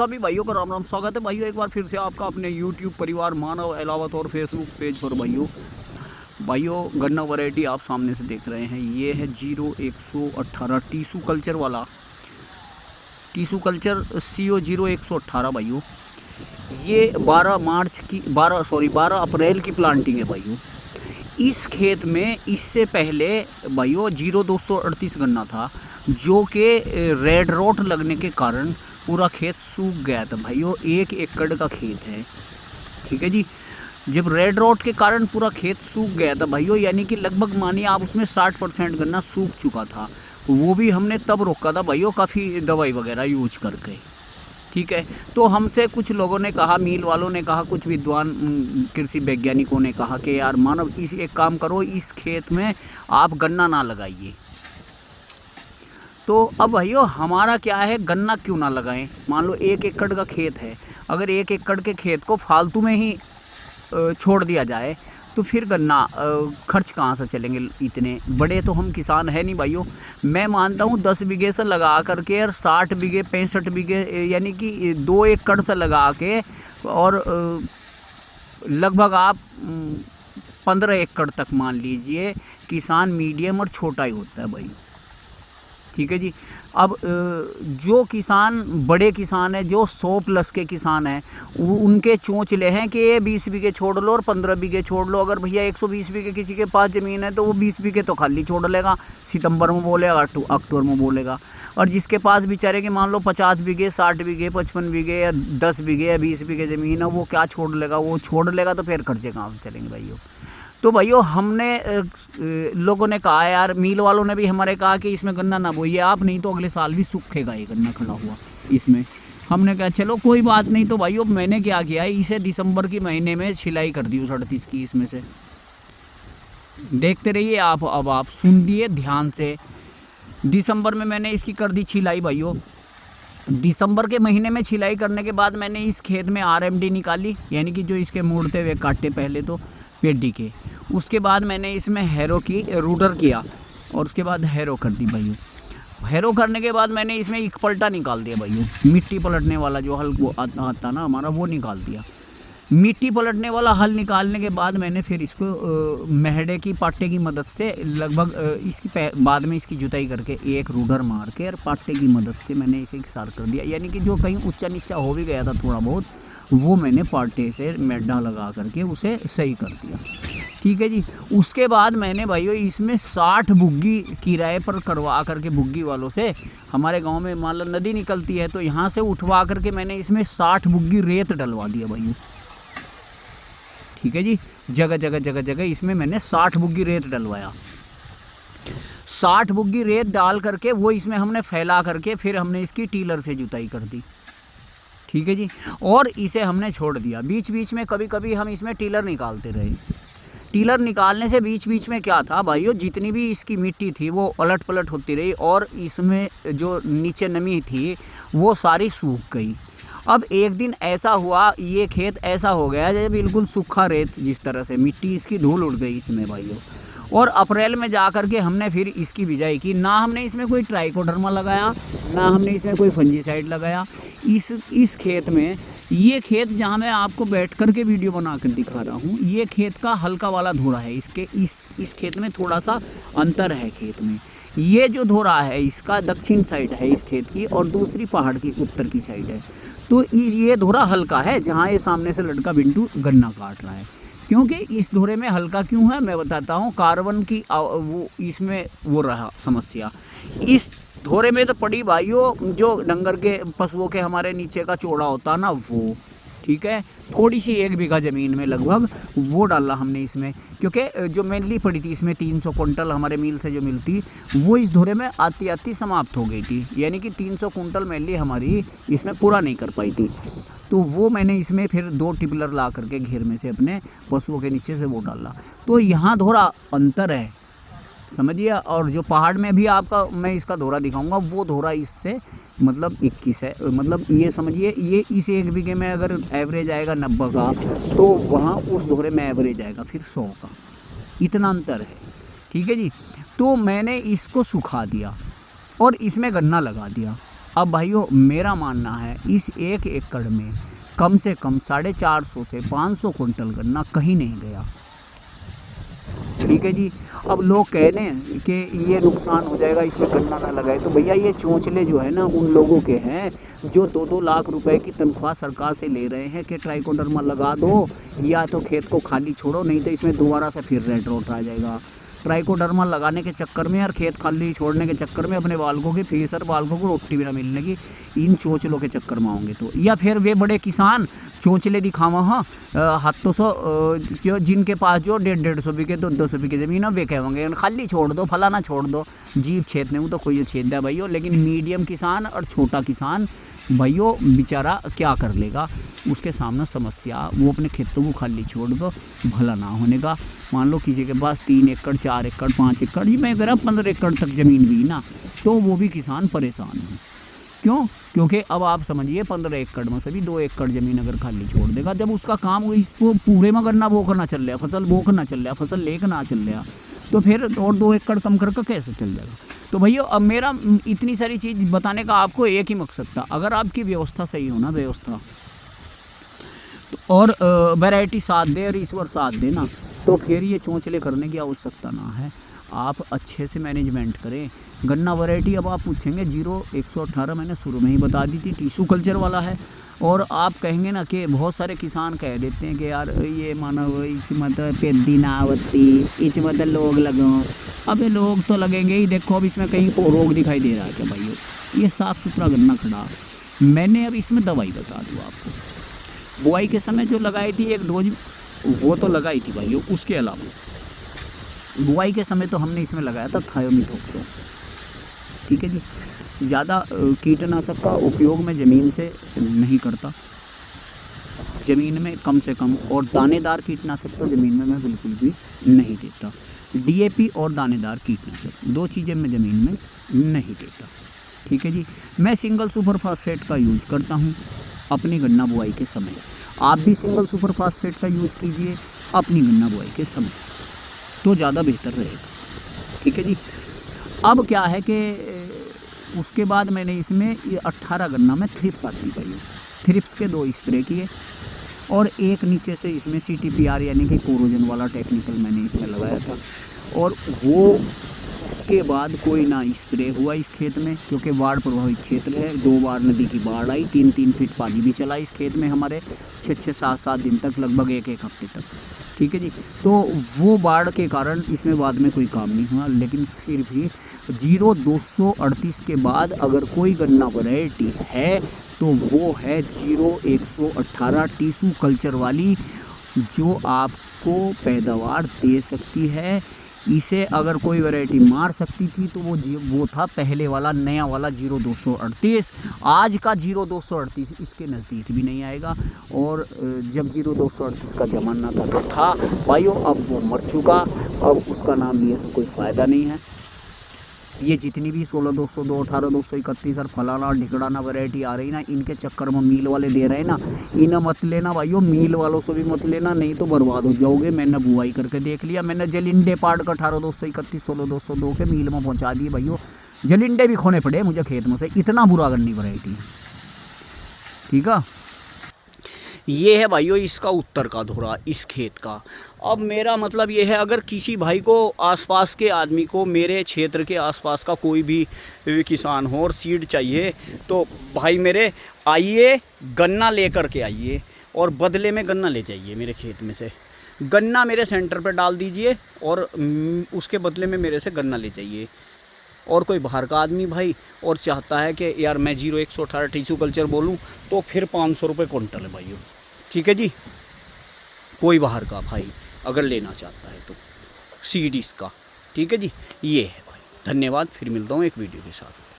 सभी भाइयों का राम राम। स्वागत है भाइयों एक बार फिर से आपका अपने यूट्यूब परिवार मानव अलावत और फेसबुक पेज पर। भाइयों गन्ना वैरायटी आप सामने से देख रहे हैं। ये है 0118 टीसू कल्चर वाला, टीसू कल्चर CO 0118 भाइयों। ये 12 अप्रैल की प्लांटिंग है भाइयों। इस खेत में इससे पहले भाइयों 0238 गन्ना था, जो कि रेड रोट लगने के कारण पूरा खेत सूख गया था भाइयों। 1 एकड़ का खेत है, ठीक है जी। जब रेड रोट के कारण पूरा खेत सूख गया था भाइयों, यानी कि लगभग मानिए आप उसमें 60% गन्ना सूख चुका था। वो भी हमने तब रोका था भाइयों, काफ़ी दवाई वगैरह यूज करके, ठीक है। तो हमसे कुछ लोगों ने कहा, मिल वालों ने कहा, कुछ विद्वान कृषि वैज्ञानिकों ने कहा कि यार मानव एक काम करो, इस खेत में आप गन्ना ना लगाइए। तो अब भाइयों हमारा क्या है, गन्ना क्यों ना लगाएं। मान लो 1 एकड़ का खेत है, अगर 1 एकड़ के खेत को फालतू में ही छोड़ दिया जाए तो फिर गन्ना खर्च कहाँ से चलेंगे। इतने बड़े तो हम किसान है नहीं भाइयों। मैं मानता हूँ 10 बीघे से लगा करके और 60 बीघे 65 बीघे यानी कि 2 एकड़ से लगा के और लगभग आप 15 एकड़ तक मान लीजिए किसान मीडियम और छोटा ही होता है भाई, ठीक है जी। अब जो किसान बड़े किसान है, जो 100+ के किसान हैं, उनके चोंचले हैं कि ये 20 बीघे छोड़ लो और 15 बीघे छोड़ लो। अगर भैया 120 बीघे किसी के पास ज़मीन है तो वो 20 बीघे तो खाली छोड़ लेगा, सितंबर में बोलेगा, अक्टूबर में बोलेगा। और जिसके पास बेचारे के मान लो 50 बीघे 60 बीघे 55 बीघे या 10 बीघे या 20 बीघे ज़मीन है, वो क्या छोड़ लेगा। वो छोड़ लेगा तो फिर खर्चे कहाँ से चलेंगे भाइयों। तो भाइयों हमने लोगों ने कहा, यार मिल वालों ने भी हमारे कहा कि इसमें गन्ना ना बोइए आप, नहीं तो अगले साल भी सूखेगा ये गन्ना खड़ा हुआ इसमें। हमने कहा चलो कोई बात नहीं। तो भाइयों मैंने क्या किया है, इसे दिसंबर के महीने में छिलाई कर दी 38 की। इसमें से देखते रहिए आप, अब आप सुनिए ध्यान से। दिसंबर में मैंने इसकी कर दी छिलाई भाइयों। दिसंबर के महीने में छिलाई करने के बाद मैंने इस खेत में RMD निकाली, यानी कि जो इसके मुड़ते हुए काटे पहले तो पेडी के। उसके बाद मैंने इसमें हैरो की रूडर किया और उसके बाद हैरो कर दी भाइयों। हैरो करने के बाद मैंने इसमें एक पलटा निकाल दिया भाइयों, मिट्टी पलटने वाला जो हल वो आता ना हमारा, वो निकाल दिया। मिट्टी पलटने वाला हल निकालने के बाद मैंने फिर इसको महड़े की पाटे की मदद से लगभग इसकी बाद में इसकी जुताई करके एक रूडर मार के और पाटे की मदद से मैंने इसे इकसार कर दिया। यानी कि जो कहीं ऊंचा नीचा हो भी गया था थोड़ा बहुत, वो मैंने पाटे से मेड्डा लगा करके उसे सही कर दिया, ठीक है जी। उसके बाद मैंने भाइयों इसमें 60 बुग्गी किराए पर करवा करके, बुग्गी वालों से, हमारे गांव में मान लो नदी निकलती है तो यहाँ से उठवा करके मैंने इसमें 60 बुग्गी रेत डलवा दिया भाइयों, ठीक है जी। जगह इसमें मैंने 60 बुग्गी रेत डलवाया। 60 बुग्गी रेत डाल करके वो इसमें हमने फैला करके फिर हमने इसकी टीलर से जुताई कर दी, ठीक है जी। और इसे हमने छोड़ दिया। बीच बीच में कभी कभी हम इसमें टीलर निकालते रहे। टीलर निकालने से बीच बीच में क्या था भाइयों, जितनी भी इसकी मिट्टी थी वो अलट पलट होती रही और इसमें जो नीचे नमी थी वो सारी सूख गई। अब एक दिन ऐसा हुआ, ये खेत ऐसा हो गया जैसे बिल्कुल सूखा रेत, जिस तरह से मिट्टी इसकी धूल उड़ गई इसमें भाइयों। और अप्रैल में जा कर के हमने फिर इसकी बिजाई की। ना हमने इसमें कोई ट्राइकोडर्मा लगाया, ना हमने इसमें कोई फंजीसाइड लगाया। इस खेत में, ये खेत जहाँ मैं आपको बैठ कर के वीडियो बना कर दिखा रहा हूँ, ये खेत का हल्का वाला धोरा है। इसके इस खेत में थोड़ा सा अंतर है खेत में। ये जो धोरा है इसका दक्षिण साइड है इस खेत की, और दूसरी पहाड़ की उत्तर की साइड है। तो ये धोरा हल्का है, जहाँ ये सामने से लड़का बिंटू गन्ना काट रहा है। क्योंकि इस धोरे में हल्का क्यों है मैं बताता हूँ। कार्बन की वो इसमें वो रहा समस्या। इस धोरे में तो पड़ी भाइयों जो डंगर के पशुओं के हमारे नीचे का चौड़ा होता ना वो, ठीक है। थोड़ी सी 1 बीघा ज़मीन में लगभग वो डाला हमने इसमें, क्योंकि जो मेनली पड़ी थी इसमें 300 कुंटल हमारे मिल से जो मिलती, वो इस धोरे में आती आती समाप्त हो गई थी। यानी कि 300 कुंटल मेनली हमारी इसमें पूरा नहीं कर पाई थी। तो वो मैंने इसमें फिर 2 टिपलर ला करके घेर में से अपने पशुओं के नीचे से वो डाला। तो यहाँ थोड़ा अंतर है, समझिए। और जो पहाड़ में भी आपका मैं इसका धोरा दिखाऊंगा, वो धोरा इससे मतलब 21 है। मतलब ये समझिए, ये इस 1 बीघे में अगर एवरेज आएगा 90 का, तो वहाँ उस धोरे में एवरेज आएगा फिर 100 का। इतना अंतर है, ठीक है जी। तो मैंने इसको सुखा दिया और इसमें गन्ना लगा दिया। अब भाइयों मेरा मानना है इस 1 एकड़ में कम से कम 450 से 500 कुंटल गन्ना कहीं नहीं गया। ठीक है जी। अब लोग कह रहे हैं कि ये नुकसान हो जाएगा, इसमें गन्ना ना लगाए, तो भैया ये चोंचले जो है ना उन लोगों के हैं जो 2-2 लाख रुपए की तनख्वाह सरकार से ले रहे हैं कि ट्राइकोडर्मा लगा दो या तो खेत को खाली छोड़ो, नहीं तो इसमें दोबारा से फिर रेड रोट आ जाएगा। ट्राइकोडर्मा लगाने के चक्कर में और खेत खाली छोड़ने के चक्कर में अपने बालकों की फीस और बालकों को रोटी भी ना मिलने की इन चोंचलों के चक्कर में आएंगे तो, या फिर वे बड़े किसान चोंचले दिखावा हाँ हाथों सौ जिनके पास जो 150-150 बीघे 200 बीघे ज़मीन है वे कहेंगे खाली छोड़ दो, फलाना छोड़ दो, जीव छेदने हूँ तो कोई छेद है भाइयों। लेकिन मीडियम किसान और छोटा किसान भाइयों बेचारा क्या कर लेगा, उसके सामने समस्या, वो अपने खेतों को खाली छोड़ दो भला ना होने का। मान लो किसी के पास 3 एकड़ 4 एकड़ 5 एकड़ जी मैं कह रहा 15 एकड़ तक ज़मीन भी ना, तो वो भी किसान परेशान है। क्यों? क्योंकि अब आप समझिए 15 एकड़ में से भी 2 एकड़ ज़मीन अगर खाली छोड़ देगा, जब उसका काम इसको पूरे में गन्ना बो करना चल रहा, फसल बो करना चल रहा, फसल ले करना चल रहा, तो फिर और 2 एकड़ कम करके कैसे चल जाएगा। तो भैया अब मेरा इतनी सारी चीज़ बताने का आपको एक ही मकसद था, अगर आपकी व्यवस्था सही हो ना, व्यवस्था तो और वैरायटी साथ दे और ईश्वर साथ दे ना, तो फिर ये चोंचले करने की आवश्यकता ना है। आप अच्छे से मैनेजमेंट करें। गन्ना वैरायटी अब आप पूछेंगे 0118 मैंने शुरू में ही बता दी थी, टिश्यू कल्चर वाला है। और आप कहेंगे ना कि बहुत सारे किसान कह देते हैं कि यार ये मानो इसमें तो पेदी ना आवती, इसमें तो लोग लगो। अबे लोग तो लगेंगे ही, देखो अब इसमें कहीं को रोग दिखाई दे रहा है क्या भाइयों? ये साफ़ सुथरा गन्ना खड़ा। मैंने अब इसमें दवाई बता दूँ आपको, बुआई के समय जो लगाई थी 1 डोज वो तो लगाई थी भाइयों, उसके अलावा बुआई के समय तो हमने इसमें लगाया था थायोमिथोक्सो। ठीक है जी। ज़्यादा कीटनाशक का उपयोग मैं ज़मीन से नहीं करता, ज़मीन में कम से कम, और दानेदार कीटनाशक तो ज़मीन में मैं बिल्कुल भी नहीं देता। DAP और दानेदार कीटनाशक 2 चीज़ें मैं ज़मीन में नहीं देता। ठीक है जी। मैं सिंगल सुपर फास्फेट का यूज करता हूँ अपनी गन्ना बुआई के समय। आप भी सिंगल सुपर फास्फेट का यूज कीजिए अपनी गन्ना बुआई के समय, तो ज़्यादा बेहतर रहेगा। ठीक है जी। अब क्या है कि उसके बाद मैंने इसमें ये 18 गन्ना में थ्रिप्स आती पाई, थ्रिप्स के 2 स्प्रे किए और एक नीचे से इसमें CTPR यानी कि कोरोजन वाला टेक्निकल मैंने इसमें लगाया था। और वो के बाद कोई ना स्प्रे हुआ इस खेत में, क्योंकि बाढ़ प्रभावित क्षेत्र है। 2 बार नदी की बाढ़ आई, 3-3 फीट पानी भी चला इस खेत में हमारे 6-6 7-7 दिन तक, लगभग 1-1 हफ्ते तक। ठीक है जी। तो वो बाढ़ के कारण इसमें बाद में कोई काम नहीं हुआ, लेकिन फिर भी 0238 के बाद अगर कोई गन्ना वैरायटी है तो वो है 0118 टिश्यू कल्चर वाली, जो आपको पैदावार दे सकती है। इसे अगर कोई वैरायटी मार सकती थी तो वो था पहले वाला, नया वाला 0238। आज का 0238 इसके नज़दीक भी नहीं आएगा। और जब 0238 का ज़माना था तो था भाइयों, अब वो मर चुका, अब उसका नाम लिए से कोई फ़ायदा नहीं है। ये जितनी भी 16202, 18231 और फलाना ढिकड़ाना वैरायटी आ रही ना, इनके चक्कर में मील वाले दे रहे हैं ना, इन्हें मत लेना भाइयों, मील वालों से भी मत लेना, नहीं तो बर्बाद हो जाओगे। मैंने बुआई करके देख लिया, मैंने जलिंडे पाड़ का 18231, 16202 के मील में पहुंचा दिए भाइयों। जलिंडे भी खोने पड़े मुझे खेत में से, इतना बुरा गन्नी वैरायटी है। ठीक है, ये है भाइयों इसका उत्तर का धुरा इस खेत का। अब मेरा मतलब ये है, अगर किसी भाई को आसपास के आदमी को, मेरे क्षेत्र के आसपास का कोई भी किसान हो और सीड चाहिए, तो भाई मेरे आइए, गन्ना लेकर के आइए और बदले में गन्ना ले जाइए मेरे खेत में से। गन्ना मेरे सेंटर पे डाल दीजिए और उसके बदले में मेरे से गन्ना ले जाइए। और कोई बाहर का आदमी भाई और चाहता है कि यार मैं 0118 टिश्यू कल्चर बोलूँ, तो फिर 500 रुपये कुंटल है भाइयों। ठीक है जी। कोई बाहर का भाई अगर लेना चाहता है तो सीड इसका। ठीक है जी। ये है भाई, धन्यवाद। फिर मिलता हूँ एक वीडियो के साथ।